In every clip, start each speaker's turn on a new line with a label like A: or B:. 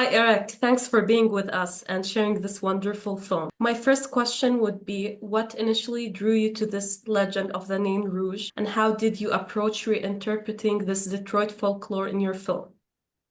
A: Hi, Eric. Thanks for being with us and sharing this wonderful film. My first question would be, what initially drew you to this legend of the Nain Rouge, and how did you approach reinterpreting this Detroit folklore in your film?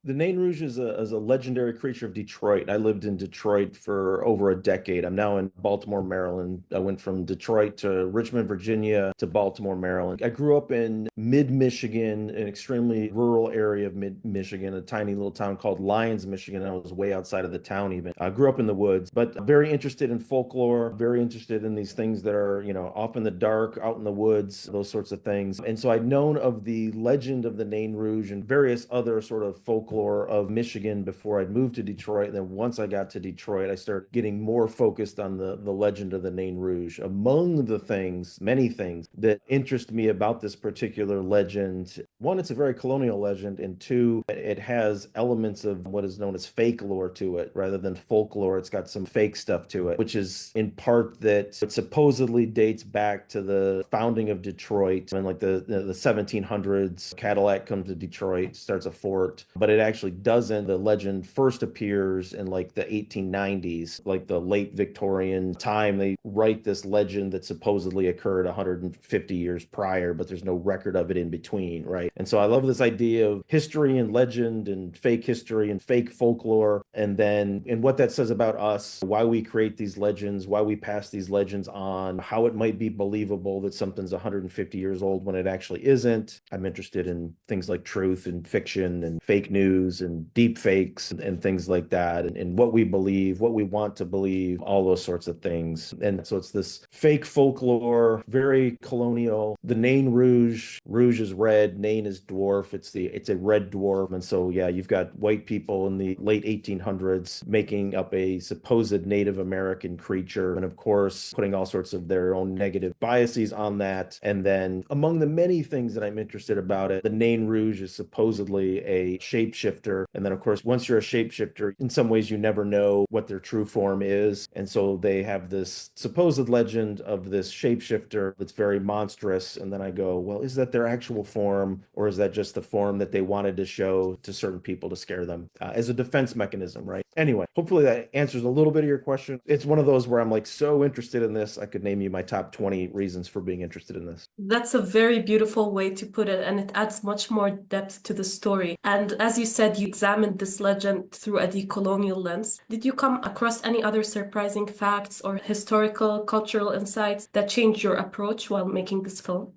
B: The Nain Rouge is a legendary creature of Detroit. I lived in Detroit for over a decade. I'm now in Baltimore, Maryland. I went from Detroit to Richmond, Virginia to Baltimore, Maryland. I grew up in mid-Michigan, an extremely rural area of mid-Michigan, a tiny little town called Lyons, Michigan. I was way outside of the town even. I grew up in the woods, but very interested in folklore, very interested in these things that are, off in the dark, out in the woods, those sorts of things. And so I'd known of the legend of the Nain Rouge and various other sort of folklore of Michigan before I'd moved to Detroit. And then once I got to Detroit, I started getting more focused on the legend of the Nain Rouge. Among the things, many things that interest me about this particular legend, one, it's a very colonial legend, and two, it has elements of what is known as fake lore to it rather than folklore. It's got some fake stuff to it, which is in part that it supposedly dates back to the founding of Detroit and like the 1700s. Cadillac comes to Detroit, starts a fort, but it actually doesn't. The legend first appears in like the 1890s, like the late Victorian time. They write this legend that supposedly occurred 150 years prior, but there's no record of it in between, right? And so I love this idea of history and legend and fake history and fake folklore, and then and what that says about us, why we create these legends, why we pass these legends on, how it might be believable that something's 150 years old when it actually isn't. I'm interested in things like truth and fiction and fake news and deep fakes and things like that, and what we believe, what we want to believe, all those sorts of things. And so it's this fake folklore, very colonial. The Nain Rouge, Rouge is red, Nain is dwarf. It's a red dwarf. And so yeah, you've got white people in the late 1800s making up a supposed Native American creature, and of course putting all sorts of their own negative biases on that. And then among the many things that I'm interested about it, the Nain Rouge is supposedly a shapeshifter. And then, of course, once you're a shapeshifter, in some ways you never know what their true form is. And so they have this supposed legend of this shapeshifter that's very monstrous. And then I go, well, is that their actual form, or is that just the form that they wanted to show to certain people to scare them as a defense mechanism, right? Anyway, hopefully that answers a little bit of your question. It's one of those where I'm like so interested in this, I could name you my top 20 reasons for being interested in this.
A: That's a very beautiful way to put it, and it adds much more depth to the story. And as you said, you examined this legend through a decolonial lens. Did you come across any other surprising facts or historical, cultural insights that changed your approach while making this film?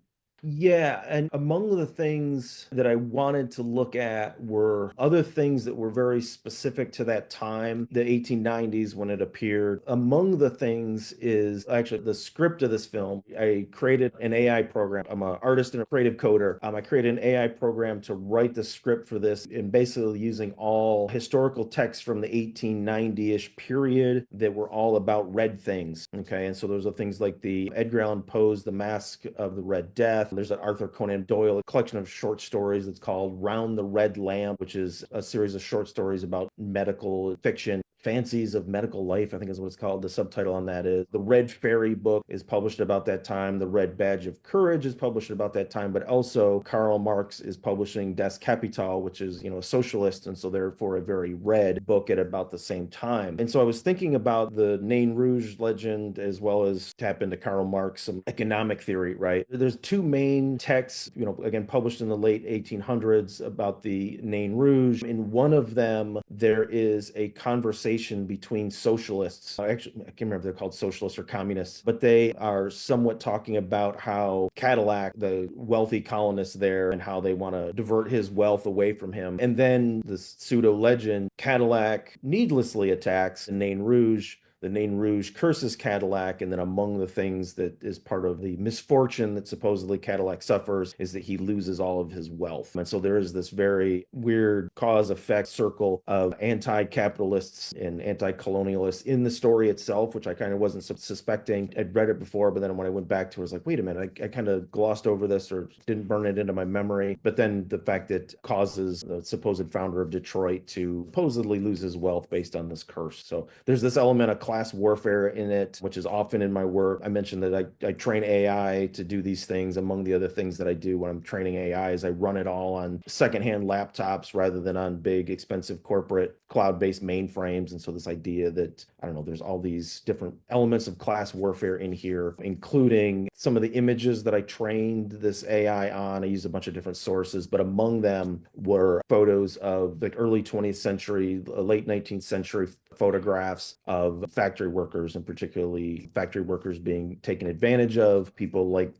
B: Yeah, and among the things that I wanted to look at were other things that were very specific to that time, the 1890s when it appeared. Among the things is actually the script of this film. I created an AI program. I'm an artist and a creative coder. I created an AI program to write the script for this, and basically using all historical texts from the 1890-ish period that were all about red things. Okay, and so those are things like the Edgar Allan Poe's The Mask of the Red Death. There's an Arthur Conan Doyle, a collection of short stories that's called Round the Red Lamp, which is a series of short stories about medical fiction. Fancies of Medical Life, I think is what it's called. The subtitle on that is The Red Fairy book is published about that time. The Red Badge of Courage is published about that time, but also Karl Marx is publishing Das Kapital, which is, a socialist, and so therefore a very red book at about the same time. And so I was thinking about the Nain Rouge legend as well as tap into Karl Marx, some economic theory, right? There's two main texts, again, published in the late 1800s about the Nain Rouge. In one of them, there is a conversation between socialists. Actually, I can't remember if they're called socialists or communists, but they are somewhat talking about how Cadillac, the wealthy colonist there, and how they want to divert his wealth away from him. And then the pseudo legend, Cadillac needlessly attacks Nain Rouge. The Nain Rouge curses Cadillac, and then among the things that is part of the misfortune that supposedly Cadillac suffers is that he loses all of his wealth. And so there is this very weird cause-effect circle of anti-capitalists and anti-colonialists in the story itself, which I kind of wasn't suspecting. I'd read it before, but then when I went back to it, I was like, wait a minute, I kind of glossed over this or didn't burn it into my memory. But then the fact that causes the supposed founder of Detroit to supposedly lose his wealth based on this curse. So there's this element of class warfare in it, which is often in my work. I mentioned that I train AI to do these things. Among the other things that I do when I'm training AI is I run it all on secondhand laptops rather than on big, expensive corporate cloud-based mainframes. And so this idea that, I don't know, there's all these different elements of class warfare in here, including some of the images that I trained this AI on. I used a bunch of different sources, but among them were photos of like early 20th century, late 19th century photographs of factory workers, and particularly factory workers being taken advantage of, people like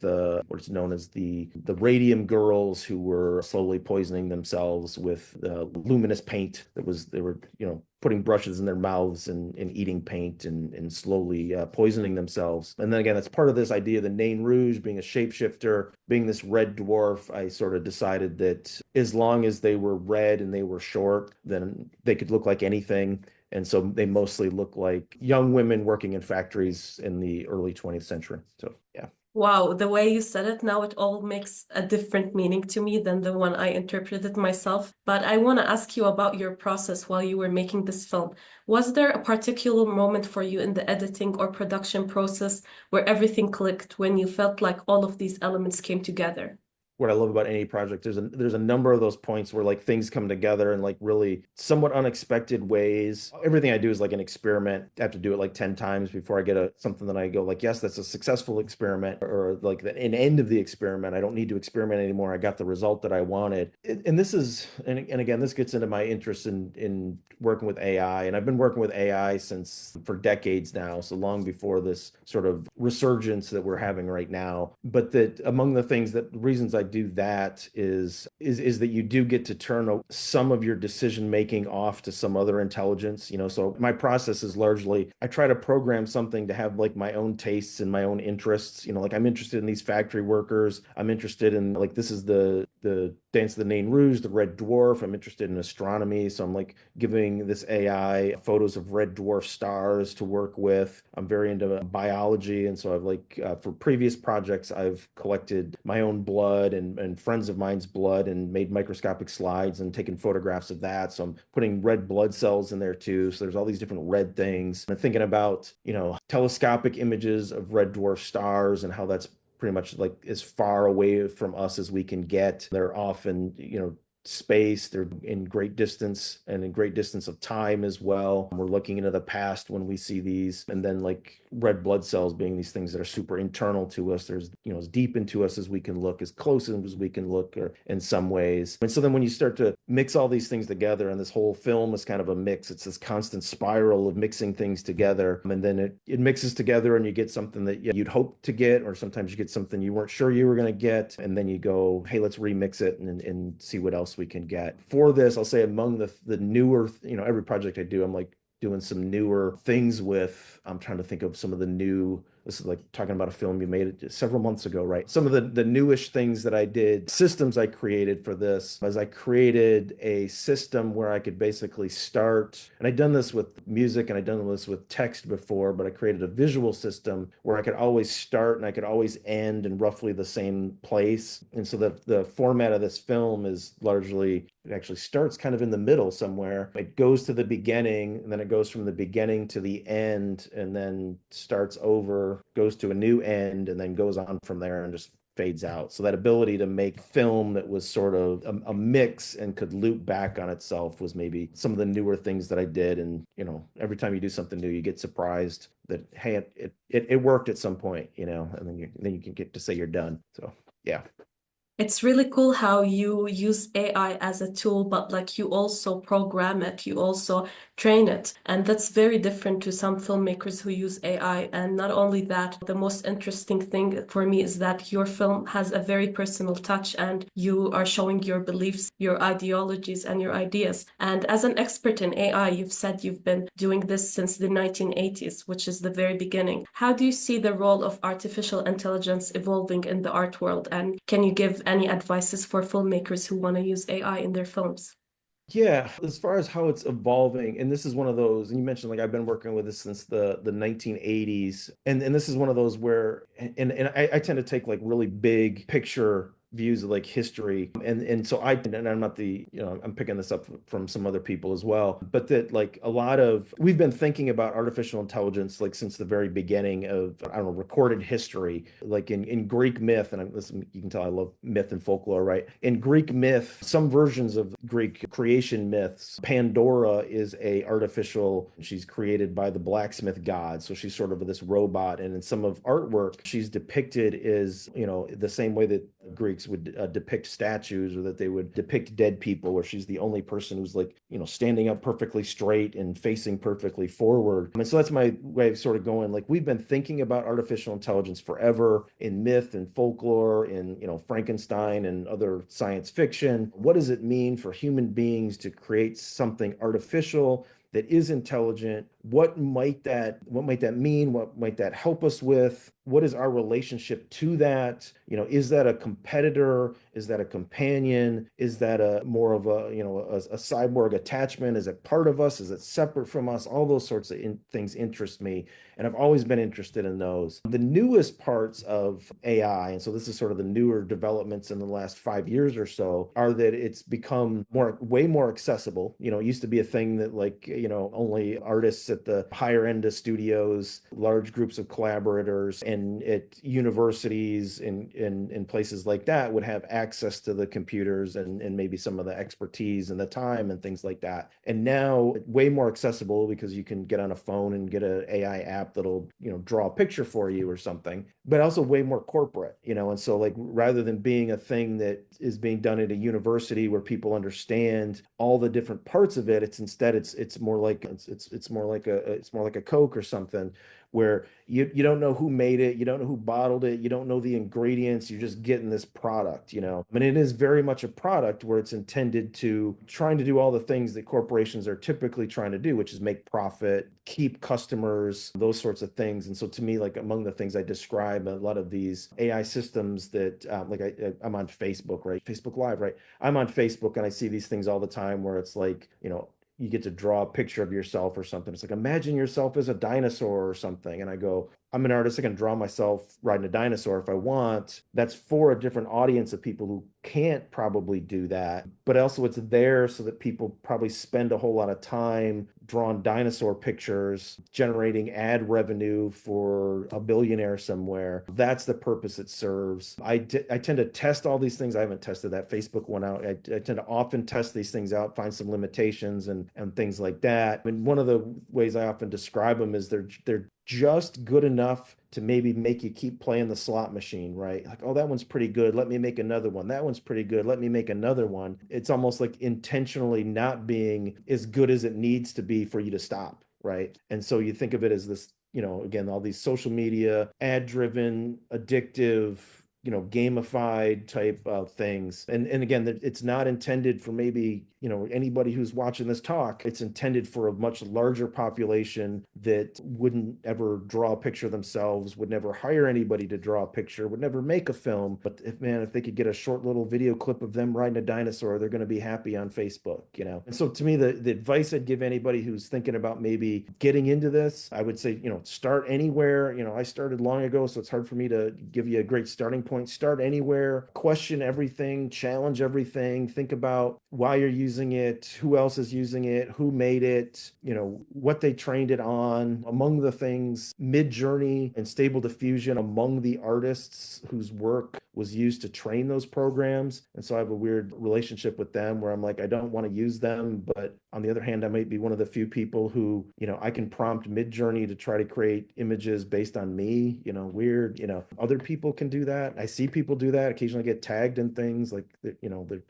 B: what's known as the radium girls, who were slowly poisoning themselves with luminous paint they were putting brushes in their mouths and eating paint and slowly poisoning themselves. And then again, that's part of this idea of the Nain Rouge being a shapeshifter, being this red dwarf. I sort of decided that as long as they were red and they were short, then they could look like anything. And so they mostly look like young women working in factories in the early 20th century. So, yeah.
A: Wow, the way you said it now, it all makes a different meaning to me than the one I interpreted myself. But I want to ask you about your process while you were making this film. Was there a particular moment for you in the editing or production process where everything clicked, when you felt like all of these elements came together?
B: What I love about any project, there's a number of those points where like things come together in like really somewhat unexpected ways. Everything I do is like an experiment. I have to do it like 10 times before I get something that I go like, yes, that's a successful experiment, or like an end of the experiment. I don't need to experiment anymore. I got the result that I wanted. And this is, and again, this gets into my interest in working with AI. And I've been working with AI for decades now, so long before this sort of resurgence that we're having right now. But that among the reasons I do that is that you do get to turn some of your decision making off to some other intelligence. So my process is largely, I try to program something to have like my own tastes and my own interests. Like I'm interested in these factory workers. I'm interested in like, this is the dance of the Nain Rouge, the red dwarf. I'm interested in astronomy, so I'm like giving this AI photos of red dwarf stars to work with. I'm very into biology, and so I've like for previous projects I've collected my own blood and friends of mine's blood and made microscopic slides and taken photographs of that. So I'm putting red blood cells in there too. So there's all these different red things. I'm thinking about telescopic images of red dwarf stars and how that's pretty much like as far away from us as we can get. They're often, space, they're in great distance and in great distance of time as well. We're looking into the past when we see these, and then like red blood cells being these things that are super internal to us. There's, as deep into us as we can look, as close as we can look, or in some ways. And so then when you start to mix all these things together, and this whole film is kind of a mix, it's this constant spiral of mixing things together, and then it mixes together and you get something that you'd hope to get, or sometimes you get something you weren't sure you were going to get, and then you go, hey, let's remix it and see what else we can get. For this, I'll say among the newer, every project I do, I'm like doing some newer things with. I'm trying to think of some of the new, this is like talking about a film you made several months ago, right? Some of the newish things that I did, systems I created for this, as I created a system where I could basically start, and I'd done this with music and I'd done this with text before, but I created a visual system where I could always start and I could always end in roughly the same place. And so the format of this film is largely, it actually starts kind of in the middle somewhere. It goes to the beginning, and then it goes from the beginning to the end, and then starts over, goes to a new end, and then goes on from there and just fades out. So that ability to make film that was sort of a mix and could loop back on itself was maybe some of the newer things that I did. And, every time you do something new, you get surprised that, hey, it worked at some point, and then you can get to say you're done. So, yeah.
A: It's really cool how you use AI as a tool, but like you also program it, you also train it. And that's very different to some filmmakers who use AI. And not only that, the most interesting thing for me is that your film has a very personal touch, and you are showing your beliefs, your ideologies, and your ideas. And as an expert in AI, you've said you've been doing this since the 1980s, which is the very beginning. How do you see the role of artificial intelligence evolving in the art world? And can you give any advices for filmmakers who want to use AI in their films?
B: Yeah, as far as how it's evolving, and this is one of those, and you mentioned like I've been working with this since the 1980s, and this is one of those where, and I tend to take like really big picture views of like history. And so and I'm not the, I'm picking this up from some other people as well, but that like a lot of, we've been thinking about artificial intelligence like since the very beginning of, I don't know, recorded history, like in Greek myth, and listen, you can tell I love myth and folklore, right? In Greek myth, some versions of Greek creation myths, Pandora is a artificial, she's created by the blacksmith god. So she's sort of this robot. And in some of artwork, she's depicted as, the same way that Greeks would depict statues, or that they would depict dead people, where she's the only person who's like, standing up perfectly straight and facing perfectly forward. And so that's my way of sort of going, like, we've been thinking about artificial intelligence forever in myth and folklore, in, Frankenstein and other science fiction. What does it mean for human beings to create something artificial that is intelligent? What might that mean? What might that help us with? What is our relationship to that? Is that a competitor? Is that a companion? Is that a more of a cyborg attachment? Is it part of us? Is it separate from us? All those sorts of things interest me. And I've always been interested in those. The newest parts of AI, and so this is sort of the newer developments in the last 5 years or so, are that it's become way more accessible. It used to be a thing that like, only artists at the higher end of studios, large groups of collaborators, and at universities in places like that would have access to the computers and maybe some of the expertise and the time and things like that. And now way more accessible because you can get on a phone and get an AI app that'll, draw a picture for you or something, but also way more corporate, and so like rather than being a thing that is being done at a university where people understand all the different parts of it, it's more like a Coke or something, where you don't know who made it, you don't know who bottled it, you don't know the ingredients, you're just getting this product, I mean, it is very much a product where it's intended to trying to do all the things that corporations are typically trying to do, which is make profit, keep customers, those sorts of things. And so to me, like among the things I describe, a lot of these AI systems that I'm on Facebook, right? Facebook Live, right? I'm on Facebook and I see these things all the time where it's like, you get to draw a picture of yourself or something. It's like, imagine yourself as a dinosaur or something. And I go, I'm an artist. I can draw myself riding a dinosaur if I want. That's for a different audience of people who can't probably do that. But also it's there so that people probably spend a whole lot of time drawing dinosaur pictures, generating ad revenue for a billionaire somewhere. That's the purpose it serves. I tend to test all these things. I haven't tested that Facebook one out. I tend to often test these things out, find some limitations and things like that. I mean, one of the ways I often describe them is they're just good enough to maybe make you keep playing the slot machine, right? Like, oh, that one's pretty good. Let me make another one. That one's pretty good. Let me make another one. It's almost like intentionally not being as good as it needs to be for you to stop, right? And so you think of it as this, again, all these social media, ad-driven, addictive, gamified type of things. And again, it's not intended for maybe, anybody who's watching this talk. It's intended for a much larger population that wouldn't ever draw a picture themselves, would never hire anybody to draw a picture, would never make a film. But if they could get a short little video clip of them riding a dinosaur, they're going to be happy on Facebook, And so to me, the advice I'd give anybody who's thinking about maybe getting into this, I would say, start anywhere. I started long ago, so it's hard for me to give you a great starting point. Start anywhere, question everything, challenge everything, think about why you're using it, who else is using it, who made it, what they trained it on. Among the things, Mid-Journey and Stable Diffusion among the artists whose work was used to train those programs. And so I have a weird relationship with them where I'm like, I don't want to use them, but on the other hand, I might be one of the few people who, I can prompt Mid-Journey to try to create images based on me, weird, other people can do that. I see people do that, occasionally get tagged in things like,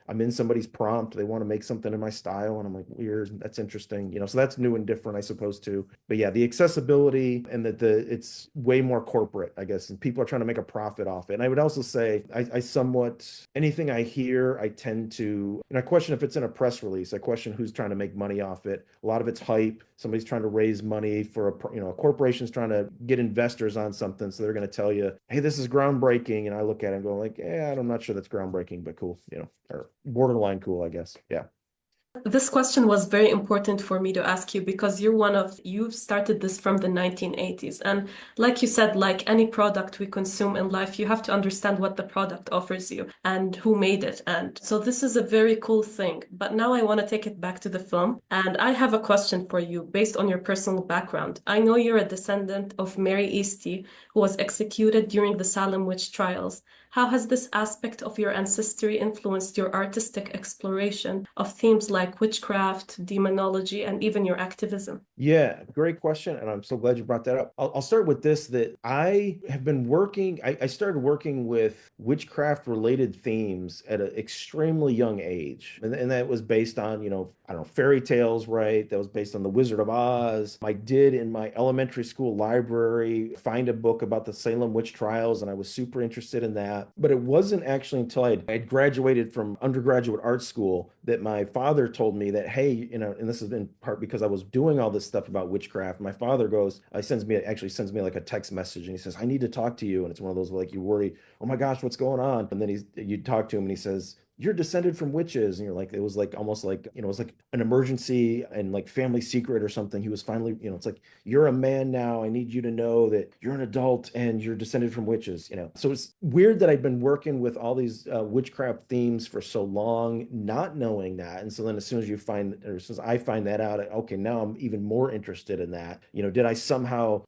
B: I'm in somebody's prompt, they want to make something in my style, and I'm like, weird, that's interesting, so that's new and different, I suppose, too. But yeah, the accessibility and that it's way more corporate, I guess, and people are trying to make a profit off it. And I would also say, I somewhat, anything I hear, I tend to, I question if it's in a press release, I question who's trying to make money off it. A lot of it's hype. Somebody's trying to raise money for a corporation's trying to get investors on something, so they're going to tell you, hey, this is groundbreaking, and I look at it and go like, I'm not sure that's groundbreaking, but cool, or borderline cool, I guess. Yeah.
A: This question was very important for me to ask you because you started this from the 1980s. And like you said, like any product we consume in life, you have to understand what the product offers you and who made it. And so this is a very cool thing. But now I want to take it back to the film. And I have a question for you based on your personal background. I know you're a descendant of Mary Eastie, who was executed during the Salem witch trials. How has this aspect of your ancestry influenced your artistic exploration of themes like witchcraft, demonology, and even your activism?
B: Yeah, great question. And I'm so glad you brought that up. I'll start with this that I have been working, I started working with witchcraft related themes at an extremely young age. And that was based on, I don't know, fairy tales, right? That was based on The Wizard of Oz. I did in my elementary school library find a book about the Salem witch trials, and I was super interested in that. But it wasn't actually until I'd graduated from undergraduate art school that my father told me that, hey, and this is in part because I was doing all this stuff about witchcraft. My father actually sends me like a text message, and he says, I need to talk to you. And it's one of those like you worry, oh my gosh, what's going on? And then you talk to him and he says, you're descended from witches. And you're like, it was like almost like, it was like an emergency and like family secret or something. He was finally, it's like, you're a man now. I need you to know that you're an adult and you're descended from witches. So it's weird that I've been working with all these witchcraft themes for so long, not knowing that. And so then as soon as I find that out, okay, now I'm even more interested in that. Did I somehow,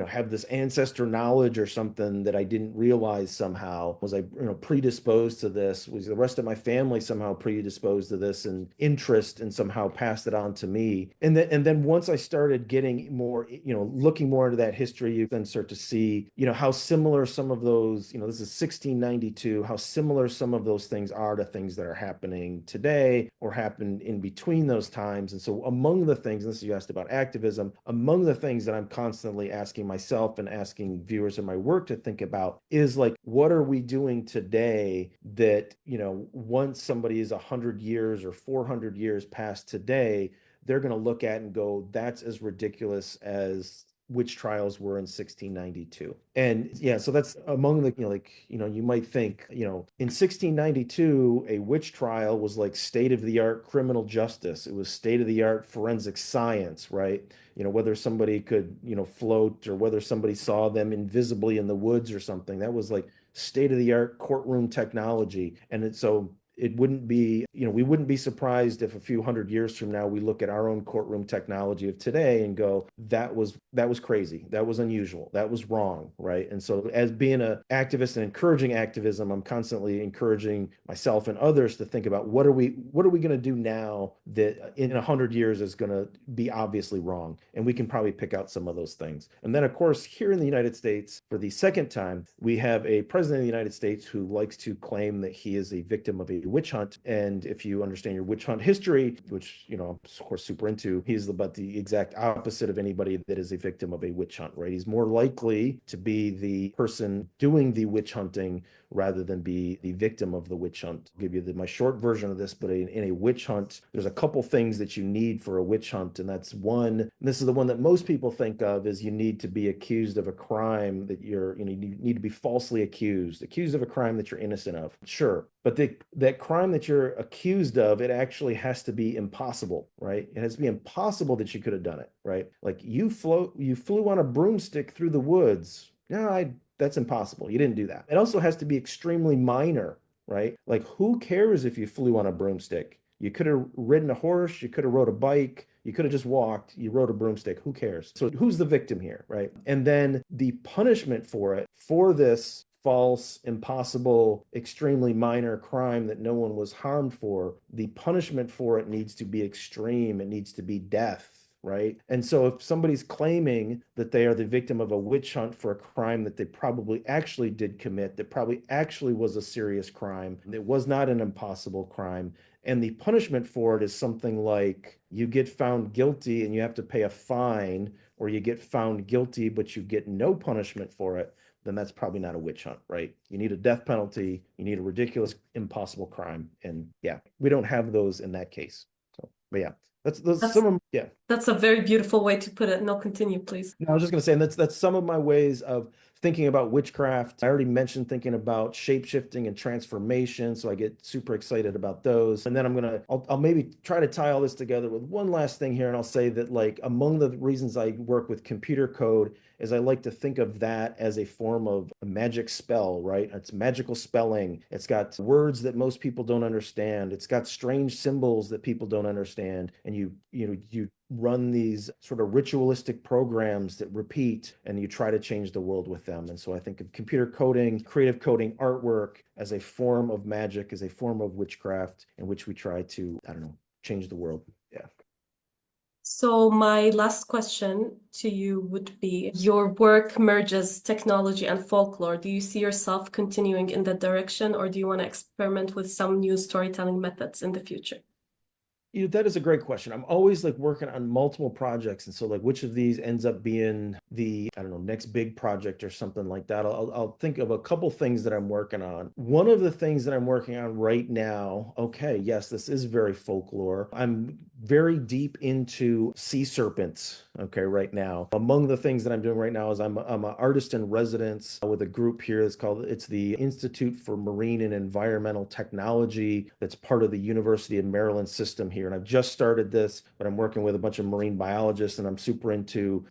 B: have this ancestor knowledge or something that I didn't realize somehow? Was I, predisposed to this? Was the rest of my family somehow predisposed to this and interest and somehow passed it on to me? And then once I started getting more, looking more into that history, you then start to see, how similar some of those, this is 1692, how similar some of those things are to things that are happening today or happened in between those times. And so among the things, and this you asked about activism, among the things that I'm constantly asking myself and asking viewers in my work to think about is like, what are we doing today that, once somebody is 100 years or 400 years past today, they're going to look at and go, that's as ridiculous as witch trials were in 1692. And yeah, so that's among the, you might think, in 1692, a witch trial was like state-of-the-art criminal justice. It was state-of-the-art forensic science, right? Whether somebody could, float or whether somebody saw them invisibly in the woods or something, that was like state-of-the-art courtroom technology. And so it wouldn't be, we wouldn't be surprised if a few hundred years from now we look at our own courtroom technology of today and go, that was crazy, that was unusual, that was wrong, right? And so as being an activist and encouraging activism, I'm constantly encouraging myself and others to think about what are we going to do now that in 100 years is going to be obviously wrong, and we can probably pick out some of those things. And then of course here in the United States, for the second time, we have a president of the United States who likes to claim that he is a victim of a witch hunt. And if you understand your witch hunt history, which, I'm of course super into, he's about the exact opposite of anybody that is a victim of a witch hunt, right? He's more likely to be the person doing the witch hunting rather than be the victim of the witch hunt. I'll give you my short version of this, but in a witch hunt, there's a couple things that you need for a witch hunt. And that's one, and this is the one that most people think of, is you need to be accused of a crime that you need to be falsely accused of a crime that you're innocent of. Sure. But that crime that you're accused of, it actually has to be impossible, right? It has to be impossible that you could have done it, right? Like you flew on a broomstick through the woods. No, that's impossible. You didn't do that. It also has to be extremely minor, right? Like who cares if you flew on a broomstick? You could have ridden a horse, you could have rode a bike, you could have just walked, you rode a broomstick, who cares? So who's the victim here, right? And then the punishment for it, for this false, impossible, extremely minor crime that no one was harmed for, the punishment for it needs to be extreme. It needs to be death. Right. And so if somebody's claiming that they are the victim of a witch hunt for a crime that they probably actually did commit, that probably actually was a serious crime, it was not an impossible crime, and the punishment for it is something like you get found guilty and you have to pay a fine, or you get found guilty but you get no punishment for it, then that's probably not a witch hunt, right? You need a death penalty, you need a ridiculous, impossible crime. And yeah, we don't have those in that case. So, but yeah, that's
A: That's
B: some of them. Yeah.
A: That's a very beautiful way to put it. No, continue, please.
B: No, I was just going to say, and that's some of my ways of thinking about witchcraft. I already mentioned thinking about shape shifting and transformation, so I get super excited about those. And then I'll maybe try to tie all this together with one last thing here, and I'll say that like among the reasons I work with computer code is I like to think of that as a form of a magic spell, right? It's magical spelling. It's got words that most people don't understand. It's got strange symbols that people don't understand, and you run these sort of ritualistic programs that repeat and you try to change the world with them. And so I think of computer coding, creative coding, artwork as a form of magic, as a form of witchcraft in which we try to, I don't know, change the world. Yeah.
A: So my last question to you would be, your work merges technology and folklore. Do you see yourself continuing in that direction, or do you want to experiment with some new storytelling methods in the future?
B: That is a great question. I'm always like working on multiple projects. And so like which of these ends up being the, I don't know, next big project or something like that. I'll think of a couple things that I'm working on. One of the things that I'm working on right now, okay, yes, this is very folklore. I'm very deep into sea serpents, okay, right now. Among the things that I'm doing right now is I'm an artist in residence with a group here. It's the Institute for Marine and Environmental Technology that's part of the University of Maryland system here. And I've just started this, but I'm working with a bunch of marine biologists, and I'm super into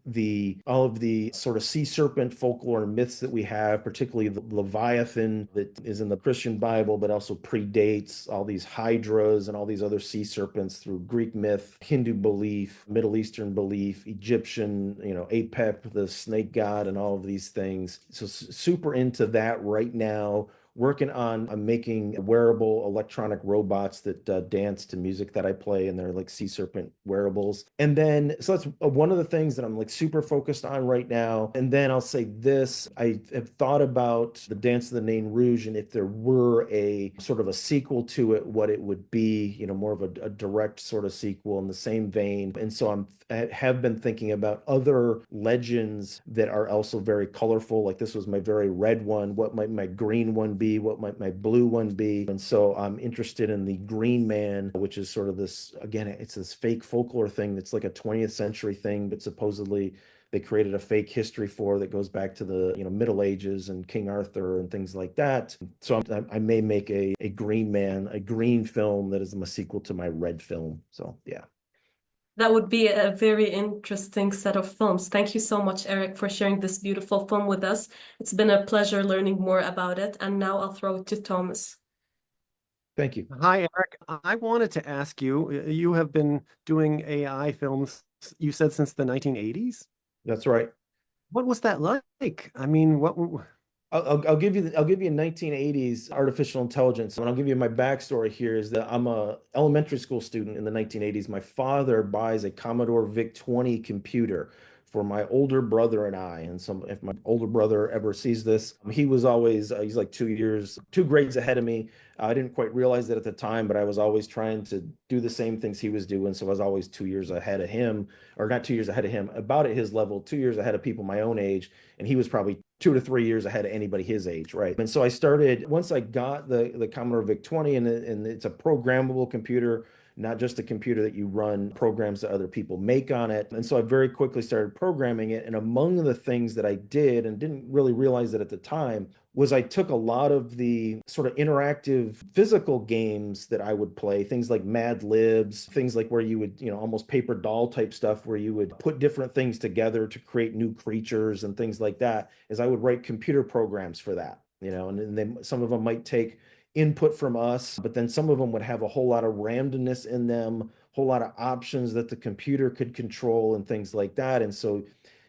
B: all of the sort of sea serpent folklore and myths that we have, particularly the Leviathan that is in the Christian Bible, but also predates all these hydras and all these other sea serpents through Greek myth, Hindu belief, Middle Eastern belief, Egyptian, Apep, the snake god, and all of these things. So super into that right now. Working on making wearable electronic robots that dance to music that I play, and they're like sea serpent wearables. And then, so that's one of the things that I'm like super focused on right now. And then I'll say this, I have thought about the Dance of the Nain Rouge, and if there were a sort of a sequel to it, what it would be, more of a direct sort of sequel in the same vein. And so I have been thinking about other legends that are also very colorful. Like this was my very red one. What might my green one be? What might my blue one be? And so I'm interested in the Green Man, which is sort of this, again, it's this fake folklore thing that's like a 20th century thing, but supposedly they created a fake history for that goes back to the Middle Ages and King Arthur and things like that. So I may make a Green Man, a green film that is a sequel to my red film. So yeah.
A: That would be a very interesting set of films. Thank you so much, Eric, for sharing this beautiful film with us. It's been a pleasure learning more about it. And now I'll throw it to Thomas.
B: Thank you.
C: Hi, Eric. I wanted to ask you, you have been doing AI films, you said since the 1980s?
B: That's right.
C: What was that like? I mean, what
B: I'll give you 1980s artificial intelligence, and I'll give you my backstory here is that I'm a elementary school student in the 1980s. My father buys a Commodore VIC-20 computer for my older brother and I. And so if my older brother ever sees this, he was always, he's like 2 grades ahead of me. I didn't quite realize that at the time, but I was always trying to do the same things he was doing. So I was always 2 years ahead of him, or not 2 years ahead of him, about at his level, 2 years ahead of people my own age. And he was probably 2 to 3 years ahead of anybody his age, right? And so I started, once I got the Commodore VIC-20, and it's a programmable computer, not just a computer that you run programs that other people make on it. And so I very quickly started programming it. And among the things that I did, and didn't really realize it at the time, was I took a lot of the sort of interactive physical games that I would play, things like Mad Libs, things like where you would, almost paper doll type stuff, where you would put different things together to create new creatures and things like that, is I would write computer programs for that, and then some of them might take input from us, but then some of them would have a whole lot of randomness in them, a whole lot of options that the computer could control and things like that. And so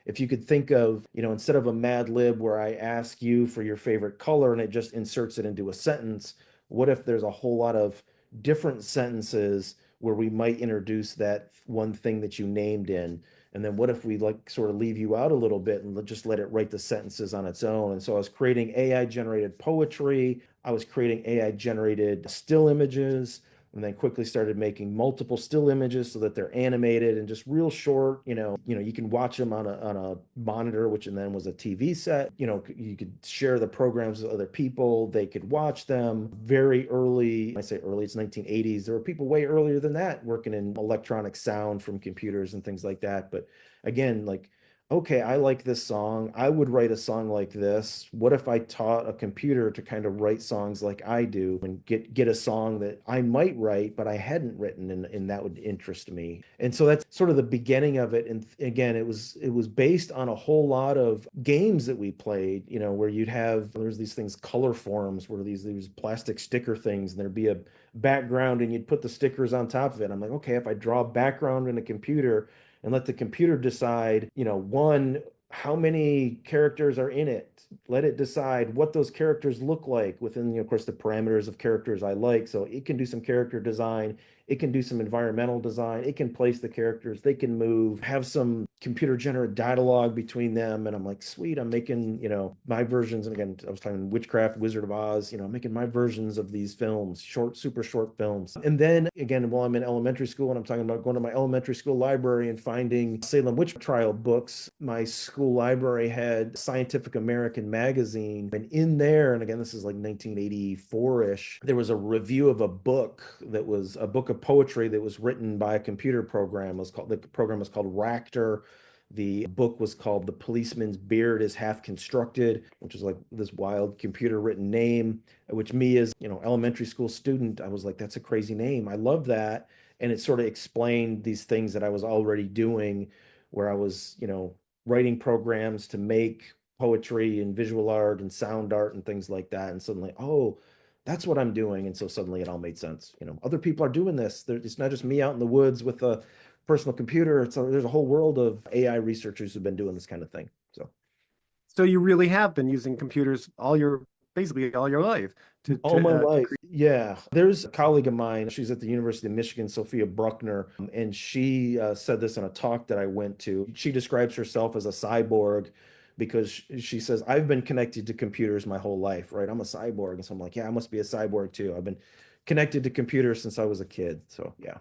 B: if you could think of, instead of a Mad Lib where I ask you for your favorite color and it just inserts it into a sentence, what if there's a whole lot of different sentences where we might introduce that one thing that you named in? And then what if we like sort of leave you out a little bit and just let it write the sentences on its own? And so I was creating AI generated poetry. I was creating AI generated still images. and then quickly started making multiple still images so that they're animated and just real short. You can watch them on a monitor, which and then was a TV set. You could share the programs with other people. They could watch them very early. I say early, it's 1980s. There were people way earlier than that working in electronic sound from computers and things like that. But again, like, okay, I like this song. I would write a song like this. What if I taught a computer to kind of write songs like I do and get a song that I might write, but I hadn't written, and that would interest me. And so that's sort of the beginning of it. And again, it was based on a whole lot of games that we played, where there's these things, color forms, where these plastic sticker things, and there'd be a background and you'd put the stickers on top of it. I'm like, okay, if I draw a background in a computer and let the computer decide, one, how many characters are in it. Let it decide what those characters look like within, of course, the parameters of characters I like. So it can do some character design. It can do some environmental design. It can place the characters. They can move, have some computer generated dialogue between them. And I'm like, sweet, I'm making, my versions. And again, I was talking Witchcraft, Wizard of Oz, I'm making my versions of these films, super short films. And then again, while I'm in elementary school and I'm talking about going to my elementary school library and finding Salem witch trial books, my school library had Scientific American magazine. And in there, and again, this is like 1984-ish, there was a review of a book that was a book of poetry that was written by a computer program. The program was called Ractor. The book was called The Policeman's Beard is Half Constructed, which is like this wild computer written name, which me as, elementary school student, I was like, that's a crazy name. I love that. And it sort of explained these things that I was already doing, where I was, writing programs to make poetry and visual art and sound art and things like that. And suddenly, oh, that's what I'm doing. And so suddenly it all made sense. Other people are doing this. It's not just me out in the woods with a personal computer. There's a whole world of AI researchers who've been doing this kind of thing.
C: So you really have been using computers basically all your life
B: all my life. Yeah. There's a colleague of mine. She's at the University of Michigan, Sophia Bruckner, and she said this in a talk that I went to. She describes herself as a cyborg because she says, I've been connected to computers my whole life, right? I'm a cyborg. And so I'm like, yeah, I must be a cyborg too. I've been connected to computers since I was a kid. So yeah.